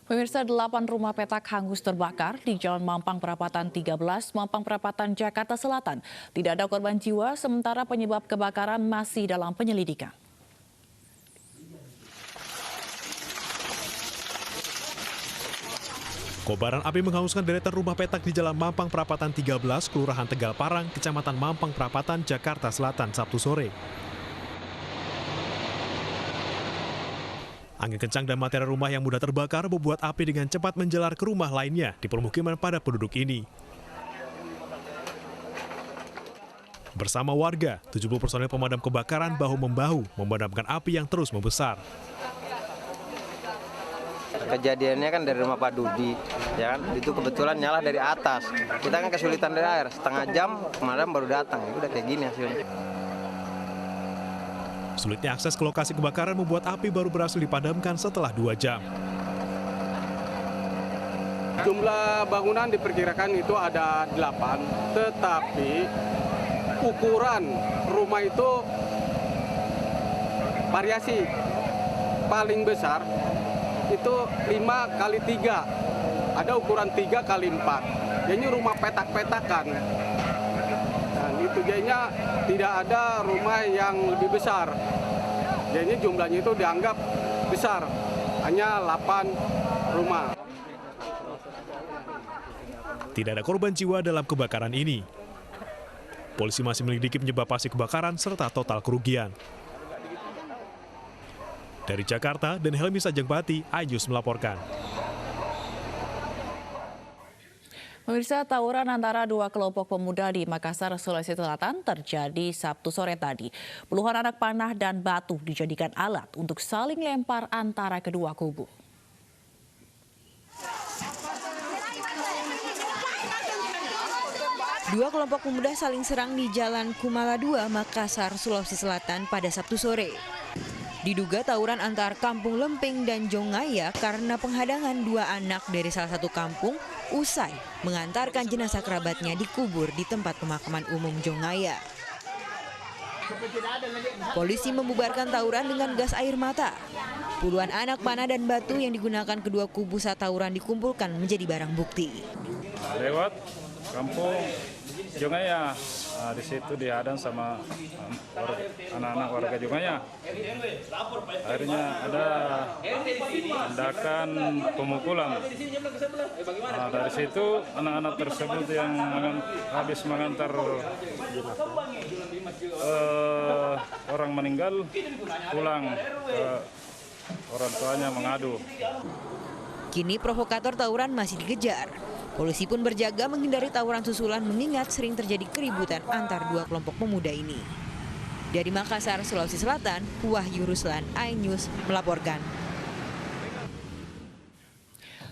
Pemirsa, 8 rumah petak hangus terbakar di Jalan Mampang Perapatan 13, Mampang Perapatan, Jakarta Selatan. Tidak ada korban jiwa, sementara penyebab kebakaran masih dalam penyelidikan. Kobaran api menghanguskan deretan rumah petak di Jalan Mampang Perapatan 13, Kelurahan Tegal Parang, Kecamatan Mampang Perapatan, Jakarta Selatan, Sabtu sore. Angin kencang dan material rumah yang mudah terbakar membuat api dengan cepat menjalar ke rumah lainnya di permukiman padat penduduk ini. Bersama warga, 70 personel pemadam kebakaran bahu-membahu memadamkan api yang terus membesar. Kejadiannya kan dari rumah Pak Dudi, ya kan? Itu kebetulan nyala dari atas. Kita kan kesulitan dari air, setengah jam pemadam baru datang. Udah kayak gini hasilnya. Sulitnya akses ke lokasi kebakaran membuat api baru berhasil dipadamkan setelah 2 jam. Jumlah bangunan diperkirakan itu ada 8, tetapi ukuran rumah itu variasi. Paling besar itu 5 kali 3, ada ukuran 3 kali 4. Jadi rumah petak-petakan. Dan itu jadinya tidak ada rumah yang lebih besar. Jadi jumlahnya itu dianggap besar, hanya 8 rumah. Tidak ada korban jiwa dalam kebakaran ini. Polisi masih menyelidiki penyebab pasti kebakaran serta total kerugian. Dari Jakarta, dan Helmi Sajengbati, iNews melaporkan. Pemirsa, tawuran antara 2 kelompok pemuda di Makassar, Sulawesi Selatan terjadi Sabtu sore tadi. Puluhan anak panah dan batu dijadikan alat untuk saling lempar antara kedua kubu. Dua kelompok pemuda saling serang di Jalan Kumala 2, Makassar, Sulawesi Selatan pada Sabtu sore. Diduga tawuran antar Kampung Lempeng dan Jongaya karena penghadangan 2 anak dari salah satu kampung usai mengantarkan jenazah kerabatnya dikubur di tempat pemakaman umum Jongaya. Polisi membubarkan tawuran dengan gas air mata. Puluhan anak panah dan batu yang digunakan kedua kubu saat tawuran dikumpulkan menjadi barang bukti. Lewat kampung Jongaya, di situ dihadang sama anak-anak warga Jongaya. Akhirnya ada tindakan pemukulan. Dari situ anak-anak tersebut yang habis mengantar orang meninggal pulang ke orang tuanya mengadu. Kini provokator tawuran masih dikejar. Polisi pun berjaga menghindari tawuran susulan mengingat sering terjadi keributan antar 2 kelompok pemuda ini. Dari Makassar, Sulawesi Selatan, Wahyu Ruslan, iNews melaporkan.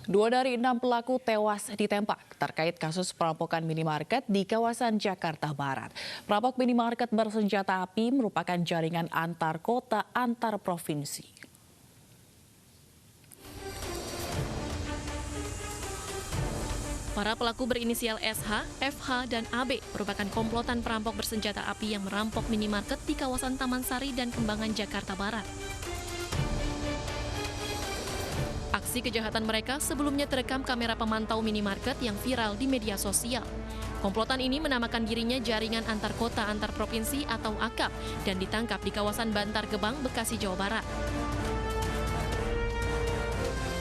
2 dari 6 pelaku tewas ditembak terkait kasus perampokan minimarket di kawasan Jakarta Barat. Perampok minimarket bersenjata api merupakan jaringan antar kota antar provinsi. Para pelaku berinisial SH, FH, dan AB merupakan komplotan perampok bersenjata api yang merampok minimarket di kawasan Taman Sari dan Kembangan, Jakarta Barat. Aksi kejahatan mereka sebelumnya terekam kamera pemantau minimarket yang viral di media sosial. Komplotan ini menamakan dirinya Jaringan Antar Kota Antar Provinsi atau AKAP dan ditangkap di kawasan Bantar Gebang, Bekasi, Jawa Barat.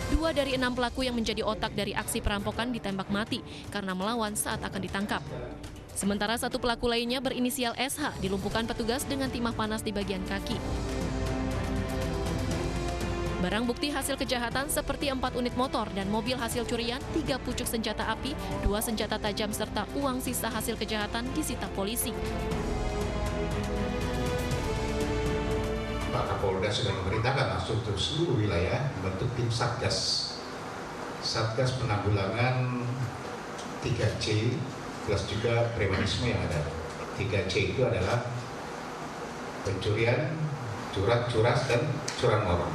2 dari 6 pelaku yang menjadi otak dari aksi perampokan ditembak mati karena melawan saat akan ditangkap. Sementara 1 pelaku lainnya berinisial SH dilumpuhkan petugas dengan timah panas di bagian kaki. Barang bukti hasil kejahatan seperti 4 unit motor dan mobil hasil curian, 3 pucuk senjata api, 2 senjata tajam serta uang sisa hasil kejahatan disita polisi. Pak Kapolda sudah memerintahkan langsung untuk seluruh wilayah membentuk tim Satgas Penanggulangan 3C plus juga premanisme yang ada. 3C itu adalah pencurian, curas dan curanmor.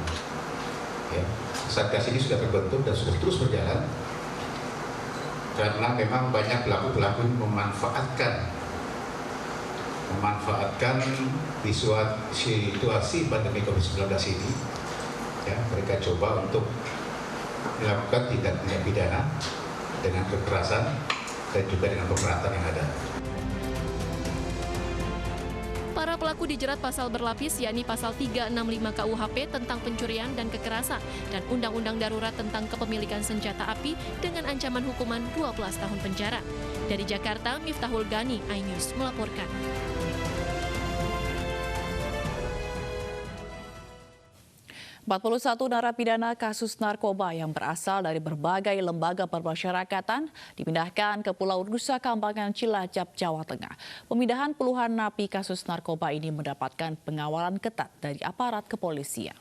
Ya, Satgas ini sudah terbentuk dan sudah terus berjalan karena memang banyak pelaku-pelaku memanfaatkan di situasi pandemi COVID-19 ini, ya, mereka coba untuk melakukan tindak pidana dengan kekerasan dan juga dengan pemberatan yang ada. Para pelaku dijerat pasal berlapis, yakni pasal 365 KUHP tentang pencurian dan kekerasan dan Undang-Undang Darurat tentang kepemilikan senjata api dengan ancaman hukuman 12 tahun penjara. Dari Jakarta, Miftahul Gani, iNews melaporkan. .41 narapidana kasus narkoba yang berasal dari berbagai lembaga permasyarakatan dipindahkan ke Pulau Nusa Kambangan, Cilacap, Jawa Tengah. Pemindahan puluhan napi kasus narkoba ini mendapatkan pengawalan ketat dari aparat kepolisian.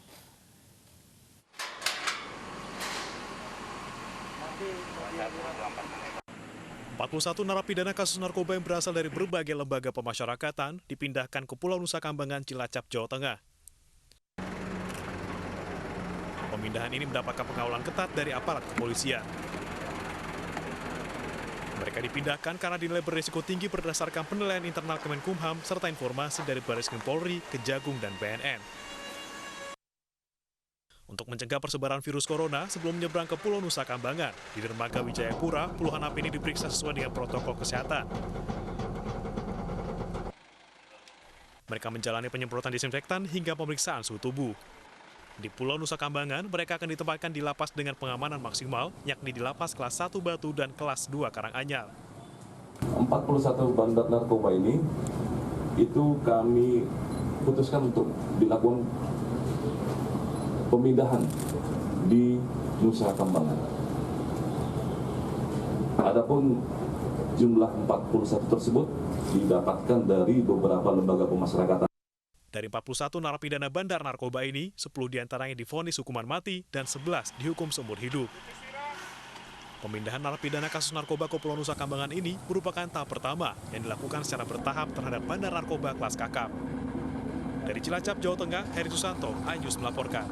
.41 narapidana kasus narkoba yang berasal dari berbagai lembaga pemasyarakatan dipindahkan ke Pulau Nusa Kambangan, Cilacap, Jawa Tengah. Pemindahan ini mendapatkan pengawalan ketat dari aparat kepolisian. Mereka dipindahkan karena dinilai berisiko tinggi berdasarkan penilaian internal Kemenkumham serta informasi dari Bareskrim Polri, Kejagung, dan BNN. Untuk mencegah persebaran virus corona, sebelum menyeberang ke Pulau Nusa Kambangan, di dermaga Wijayapura, puluhan napi ini diperiksa sesuai dengan protokol kesehatan. Mereka menjalani penyemprotan disinfektan hingga pemeriksaan suhu tubuh. Di Pulau Nusa Kambangan, mereka akan ditempatkan di lapas dengan pengamanan maksimal, yakni di lapas kelas 1 Batu dan kelas 2 Karanganyar. 41 bandar narkoba ini, itu kami putuskan untuk dilakukan pemindahan di Nusa Kambangan. Adapun jumlah 41 tersebut didapatkan dari beberapa lembaga pemasyarakatan. Dari 41 narapidana bandar narkoba ini, 10 diantaranya divonis hukuman mati dan 11 dihukum seumur hidup. Pemindahan narapidana kasus narkoba ke Pulau Nusa Kambangan ini merupakan tahap pertama yang dilakukan secara bertahap terhadap bandar narkoba kelas kakap. Dari Cilacap, Jawa Tengah, Heri Susanto, iNews melaporkan.